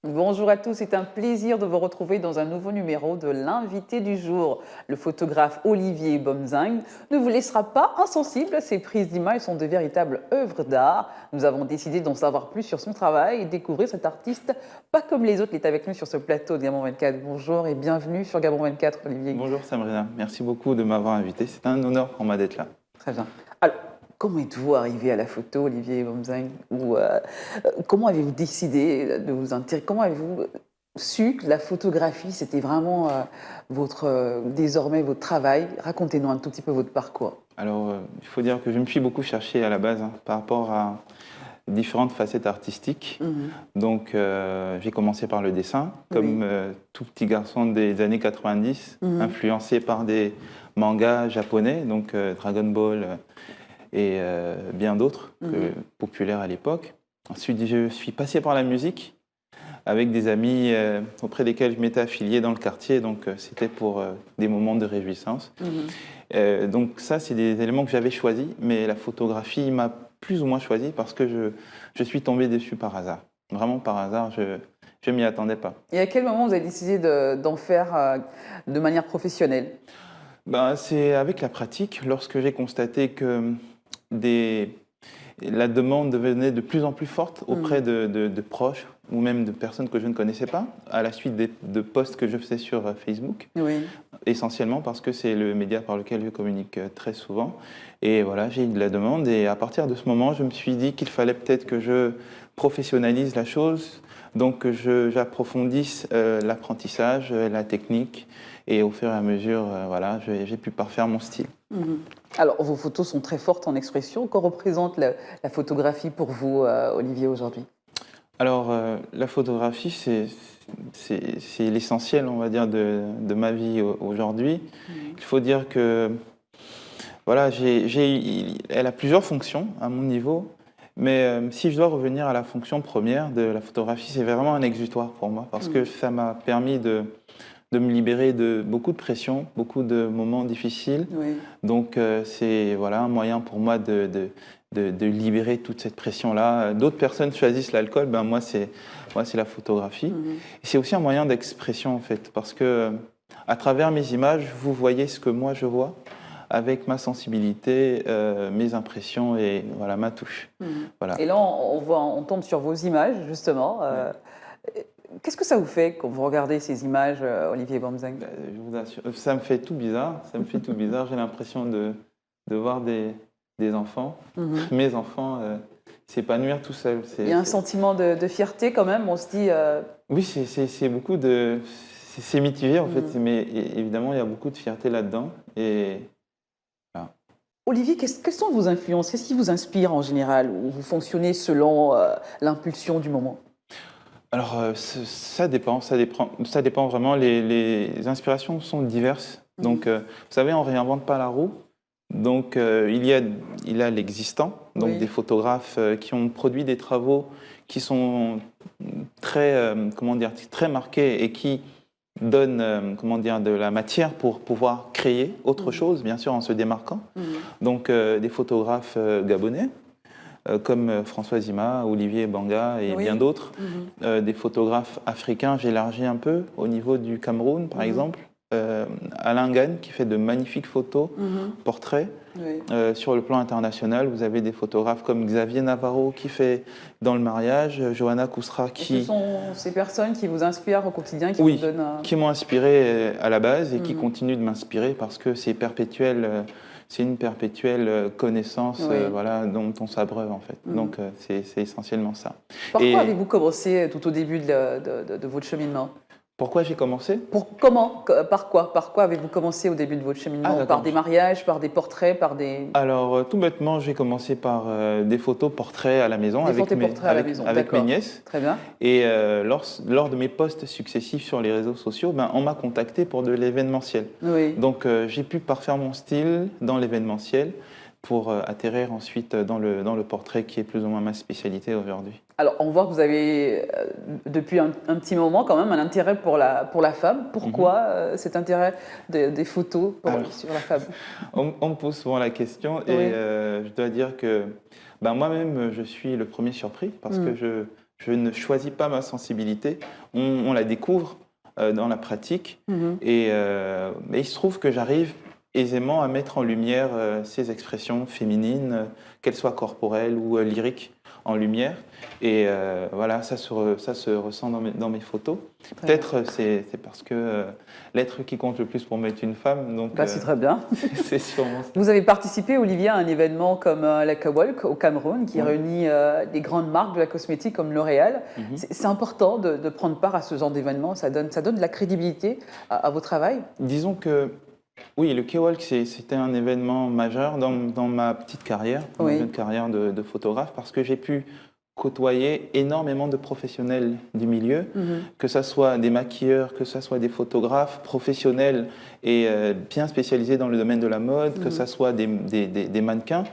Bonjour à tous, c'est un plaisir de vous retrouver dans un nouveau numéro de l'invité du jour. Le photographe Olivier Bomzang ne vous laissera pas insensible, ses prises d'images sont de véritables œuvres d'art. Nous avons décidé d'en savoir plus sur son travail et découvrir cet artiste pas comme les autres. Il est avec nous sur ce plateau de Gabon 24. Bonjour et bienvenue sur Gabon 24, Olivier. Bonjour Sabrina, merci beaucoup de m'avoir invité, c'est un honneur pour moi d'être là. Très bien. Alors, comment êtes-vous arrivé à la photo, Olivier Bomzang? Comment avez-vous décidé de vous intéresser? Comment avez-vous su que la photographie, c'était vraiment désormais votre travail? Racontez-nous un tout petit peu votre parcours. Alors, il faut dire que je me suis beaucoup cherché à la base par rapport à différentes facettes artistiques. Donc, j'ai commencé par le dessin, comme tout petit garçon des années 90, influencé par des mangas japonais, donc Dragon Ball et bien d'autres, populaires à l'époque. Ensuite, je suis passé par la musique avec des amis auprès desquels je m'étais affilié dans le quartier, donc c'était pour des moments de réjouissance. Donc ça, c'est des éléments que j'avais choisis, mais la photographie m'a plus ou moins choisi parce que je suis tombé dessus par hasard. Vraiment par hasard, je ne m'y attendais pas. Et à quel moment vous avez décidé d'en faire de manière professionnelle? C'est avec la pratique, lorsque j'ai constaté que la demande devenait de plus en plus forte auprès de proches ou même de personnes que je ne connaissais pas, à la suite de posts que je faisais sur Facebook, essentiellement parce que c'est le média par lequel je communique très souvent. Et voilà, j'ai eu de la demande et à partir de ce moment, je me suis dit qu'il fallait peut-être que je professionnalise la chose, donc que j'approfondisse l'apprentissage, la technique, et au fur et à mesure, voilà, j'ai pu parfaire mon style. Alors, vos photos sont très fortes en expression. Que représente la photographie pour vous, Olivier, aujourd'hui? Alors, la photographie, c'est l'essentiel, on va dire, de ma vie aujourd'hui. Il faut dire que, voilà, elle a plusieurs fonctions à mon niveau, mais si je dois revenir à la fonction première de la photographie, c'est vraiment un exutoire pour moi, parce que ça m'a permis de me libérer de beaucoup de pression, beaucoup de moments difficiles. Donc, c'est voilà, un moyen pour moi de libérer toute cette pression-là. D'autres personnes choisissent l'alcool, moi, c'est la photographie. Et c'est aussi un moyen d'expression, en fait, parce que à travers mes images, vous voyez ce que moi, je vois, avec ma sensibilité, mes impressions et voilà, ma touche. Voilà. Et là, on tombe sur vos images, justement. Qu'est-ce que ça vous fait quand vous regardez ces images, Olivier Bomzang? Je vous assure, ça me fait tout bizarre. Ça me fait tout bizarre. J'ai l'impression de voir des enfants, mes enfants, s'épanouir tout seuls. Il y a un sentiment de fierté quand même. On se dit. Oui, c'est beaucoup de. C'est mitigé en fait, mais évidemment, il y a beaucoup de fierté là-dedans. Et voilà. Olivier, quelles sont vos influences? Qu'est-ce qui vous inspire en général? Ou vous fonctionnez selon l'impulsion du moment? Alors, ça dépend vraiment. Les inspirations sont diverses. Donc, vous savez, on ne réinvente pas la roue. Donc, il y a l'existant, donc des photographes qui ont produit des travaux qui sont très, très marqués et qui donnent de la matière pour pouvoir créer autre chose, bien sûr, en se démarquant. Donc, des photographes gabonais, comme François Zima, Olivier Banga et bien d'autres. Des photographes africains, j'élargis un peu, au niveau du Cameroun, par exemple. Alain Gagne, qui fait de magnifiques photos, portraits. Sur le plan international, vous avez des photographes comme Xavier Navarro, qui fait dans le mariage, Johanna Kousra, qui... Ce sont ces personnes qui vous inspirent au quotidien, qui vous donnent... qui m'ont inspiré à la base et qui continuent de m'inspirer parce que c'est perpétuel... C'est une perpétuelle connaissance voilà, dont on s'abreuve en fait. Donc c'est essentiellement ça. Par quoi avez-vous commencé tout au début de votre cheminement? Pourquoi j'ai commencé? Par quoi avez-vous commencé au début de votre cheminement? Par des mariages, par des portraits, par des... Alors tout bêtement, j'ai commencé par des photos portraits à la maison avec mes nièces. Très bien. Et lors de mes posts successifs sur les réseaux sociaux, on m'a contacté pour de l'événementiel. Donc j'ai pu parfaire mon style dans l'événementiel pour atterrir ensuite dans le portrait qui est plus ou moins ma spécialité aujourd'hui. Alors, on voit que vous avez, depuis un petit moment quand même, un intérêt pour la femme. Pourquoi cet intérêt des photos sur la femme? On me pose souvent la question et je dois dire que moi-même, je suis le premier surpris parce que Je ne choisis pas ma sensibilité, on la découvre dans la pratique. Mais il se trouve que j'arrive aisément à mettre en lumière ces expressions féminines, qu'elles soient corporelles ou lyriques, en lumière. Et voilà, ça se ressent dans mes photos. Peut-être c'est parce que l'être qui compte le plus pour moi est une femme. Donc c'est très bien. c'est sûrement ça. Vous avez participé, Olivier, à un événement comme la K-Walk au Cameroun qui réunit des grandes marques de la cosmétique comme L'Oréal. C'est important de prendre part à ce genre d'événement. Ça donne de la crédibilité à vos travail. Disons que oui, le K-Walk, c'était un événement majeur dans ma petite carrière, ma jeune carrière de photographe, parce que j'ai pu côtoyer énormément de professionnels du milieu, que ce soit des maquilleurs, que ce soit des photographes professionnels et bien spécialisés dans le domaine de la mode, que ce soit des mannequins.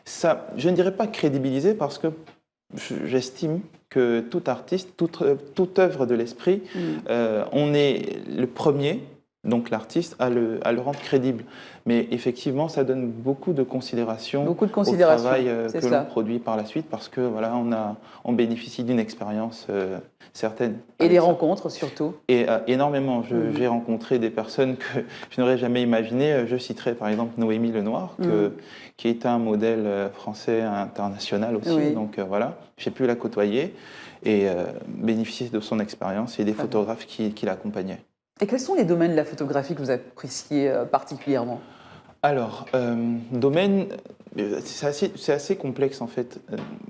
Ça, je ne dirais pas crédibiliser parce que j'estime que tout artiste, toute œuvre de l'esprit, on est le premier, donc l'artiste, à le rendre crédible. Mais effectivement, ça donne beaucoup de considération, au travail que l'on produit par la suite, parce que voilà, on bénéficie d'une expérience certaine. Et des rencontres surtout. Et énormément. J'ai rencontré des personnes que je n'aurais jamais imaginées. Je citerai par exemple Noémie Lenoir, qui est un modèle français international aussi. Donc voilà, j'ai pu la côtoyer et bénéficier de son expérience et des photographes qui l'accompagnaient. Et quels sont les domaines de la photographie que vous appréciez particulièrement ? Alors, domaine, c'est assez complexe en fait.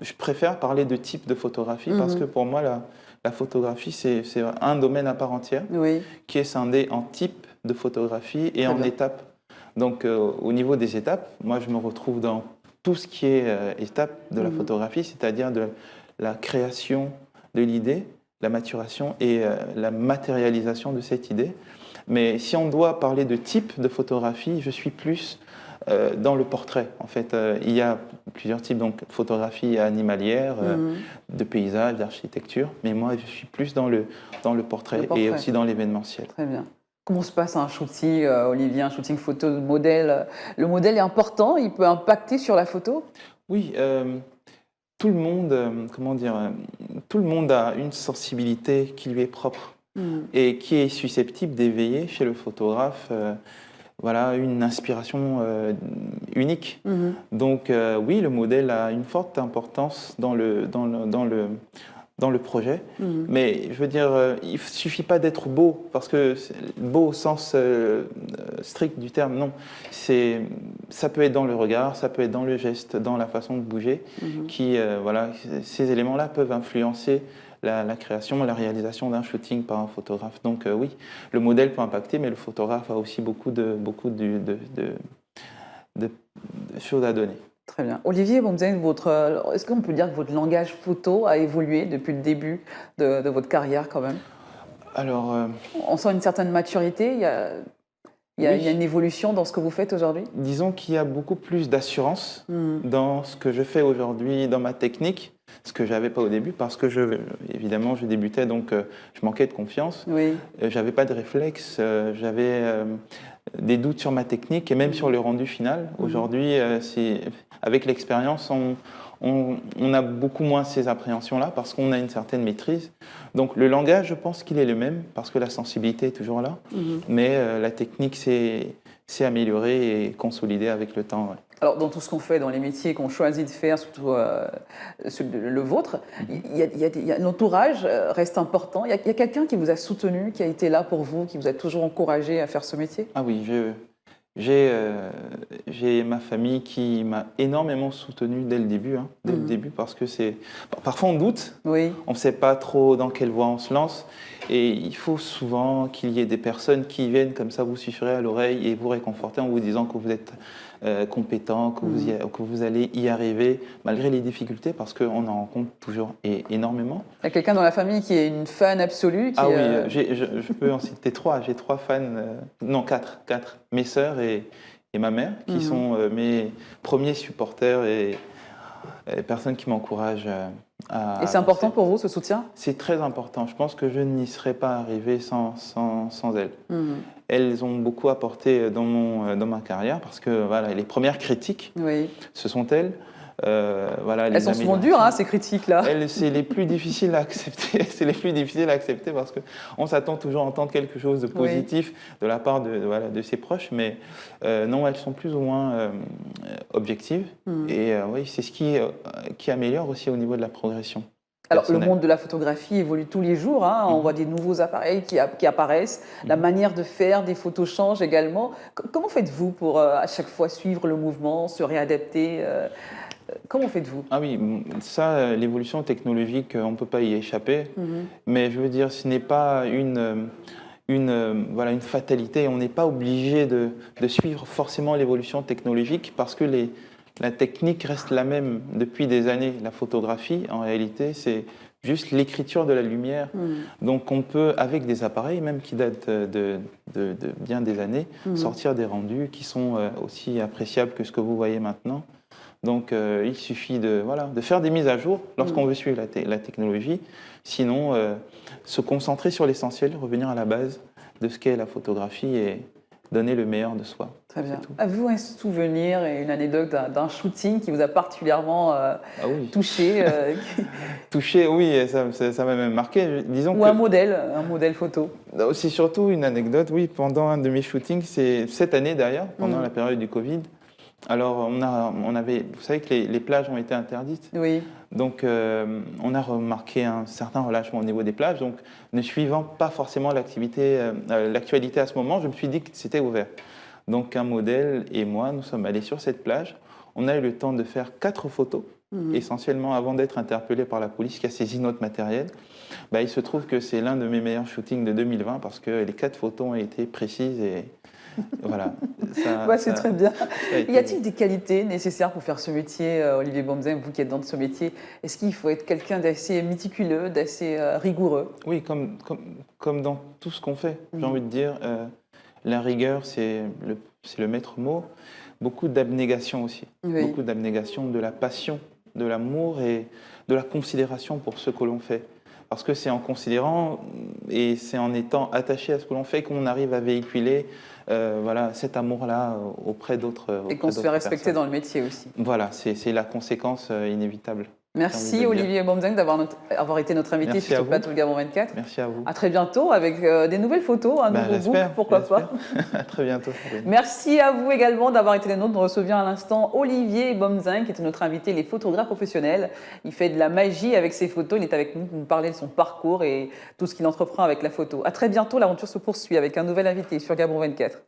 Je préfère parler de type de photographie parce que pour moi, la photographie, c'est un domaine à part entière qui est scindé en type de photographie et en étapes. Donc, au niveau des étapes, moi, je me retrouve dans tout ce qui est étape de la photographie, c'est-à-dire de la création de l'idée, la maturation et la matérialisation de cette idée. Mais si on doit parler de type de photographie, je suis plus dans le portrait. En fait, il y a plusieurs types, donc photographie animalière, de paysage, d'architecture. Mais moi, je suis plus dans le portrait et aussi dans l'événementiel. Très bien. Comment se passe un shooting, Olivier, un shooting photo de modèle ? Le modèle est important, il peut impacter sur la photo ? Oui, tout le monde, tout le monde a une sensibilité qui lui est propre et qui est susceptible d'éveiller chez le photographe voilà, une inspiration unique. Donc oui, le modèle a une forte importance dans le projet, mais je veux dire, il ne suffit pas d'être beau, parce que beau au sens strict du terme, non. Ça peut être dans le regard, ça peut être dans le geste, dans la façon de bouger, voilà, ces éléments-là peuvent influencer la création, la réalisation d'un shooting par un photographe. Donc oui, le modèle peut impacter, mais le photographe a aussi beaucoup de choses à donner. Très bien. Olivier Bomzeng, est-ce qu'on peut dire que votre langage photo a évolué depuis le début de votre carrière quand même ? Alors, on sent une certaine maturité, il y a une évolution dans ce que vous faites aujourd'hui ? Disons qu'il y a beaucoup plus d'assurance dans ce que je fais aujourd'hui, dans ma technique, ce que je n'avais pas au début, parce que évidemment je débutais, donc je manquais de confiance. Je n'avais pas de réflexe, j'avais des doutes sur ma technique et même sur le rendu final. Aujourd'hui, avec l'expérience, on a beaucoup moins ces appréhensions-là parce qu'on a une certaine maîtrise. Donc le langage, je pense qu'il est le même parce que la sensibilité est toujours là, mais la technique s'est améliorée et consolidée avec le temps. Ouais. Alors dans tout ce qu'on fait, dans les métiers qu'on choisit de faire, surtout le vôtre, l'entourage reste important. Il y a quelqu'un qui vous a soutenu, qui a été là pour vous, qui vous a toujours encouragé à faire ce métier ? Ah oui, j'ai ma famille qui m'a énormément soutenu dès le début, parce que parfois on doute, on ne sait pas trop dans quelle voie on se lance, et il faut souvent qu'il y ait des personnes qui viennent comme ça vous susurrer à l'oreille et vous réconforter en vous disant que vous êtes compétent, que vous allez y arriver malgré les difficultés, parce qu'on en rencontre toujours énormément. Il y a quelqu'un dans la famille qui est une fan absolue oui, je peux en citer 3. J'ai 3 fans, non 4. Mes sœurs et ma mère, qui sont mes premiers supporters et personnes qui m'encouragent à... Et c'est important pour vous, ce soutien ? C'est très important. Je pense que je n'y serais pas arrivé sans elles. Elles ont beaucoup apporté dans ma carrière, parce que voilà, les premières critiques, ce sont elles. voilà, Elles sont souvent dures, hein, ces critiques-là. C'est les plus difficiles à accepter. C'est les plus difficiles à accepter parce qu'on s'attend toujours à entendre quelque chose de positif de la part de ses proches, mais non, elles sont plus ou moins objectives. Et oui, c'est ce qui améliore aussi au niveau de la progression. Alors, le monde de la photographie évolue tous les jours. Hein. On voit des nouveaux appareils qui apparaissent. La manière de faire des photos change également. Comment faites-vous pour à chaque fois suivre le mouvement, se réadapter comment faites-vous? Ah oui, ça, l'évolution technologique, on ne peut pas y échapper. Mais je veux dire, ce n'est pas voilà, une fatalité. On n'est pas obligé de suivre forcément l'évolution technologique parce que la technique reste la même depuis des années. La photographie, en réalité, c'est juste l'écriture de la lumière. Donc on peut, avec des appareils, même qui datent de bien des années, sortir des rendus qui sont aussi appréciables que ce que vous voyez maintenant. Donc il suffit de faire des mises à jour lorsqu'on veut suivre la technologie. Sinon, se concentrer sur l'essentiel, revenir à la base de ce qu'est la photographie et donner le meilleur de soi. Très bien. Avez-vous un souvenir et une anecdote d'un shooting qui vous a particulièrement touché Touché, oui, ça m'a même marqué. Disons un modèle photo. C'est surtout une anecdote, oui, pendant un de mes shootings, c'est cette année d'ailleurs, pendant la période du Covid. Alors, on avait, vous savez que les plages ont été interdites. Oui. Donc, on a remarqué un certain relâchement au niveau des plages. Donc, ne suivant pas forcément l'actualité à ce moment, je me suis dit que c'était ouvert. Donc, un modèle et moi, nous sommes allés sur cette plage. On a eu le temps de faire 4 photos, essentiellement avant d'être interpellé par la police qui a saisi notre matériel. Il se trouve que c'est l'un de mes meilleurs shootings de 2020 parce que les 4 photos ont été précises et voilà. C'est très bien. Y a-t-il des qualités nécessaires pour faire ce métier, Olivier Bomzeng, vous qui êtes dans ce métier? Est-ce qu'il faut être quelqu'un d'assez méticuleux, d'assez rigoureux? Oui, comme dans tout ce qu'on fait, j'ai envie de dire. La rigueur, c'est le maître mot. Beaucoup d'abnégation aussi. Beaucoup d'abnégation, de la passion, de l'amour et de la considération pour ce que l'on fait. Parce que c'est en considérant et c'est en étant attaché à ce que l'on fait qu'on arrive à véhiculer cet amour-là auprès d'autres et qu'on se fait respecter dans le métier aussi. Voilà, c'est la conséquence inévitable. Merci Olivier Bomzeng d'avoir été notre invité sur ce plateau de Gabon 24. Merci à vous. À très bientôt avec des nouvelles photos, un nouveau book, pourquoi pas. À très bientôt. Merci à vous également d'avoir été les nôtres. Nous recevions à l'instant Olivier Bomzeng qui était notre invité, les photographes professionnels. Il fait de la magie avec ses photos. Il est avec nous pour nous parler de son parcours et tout ce qu'il entreprend avec la photo. À très bientôt, l'aventure se poursuit avec un nouvel invité sur Gabon 24.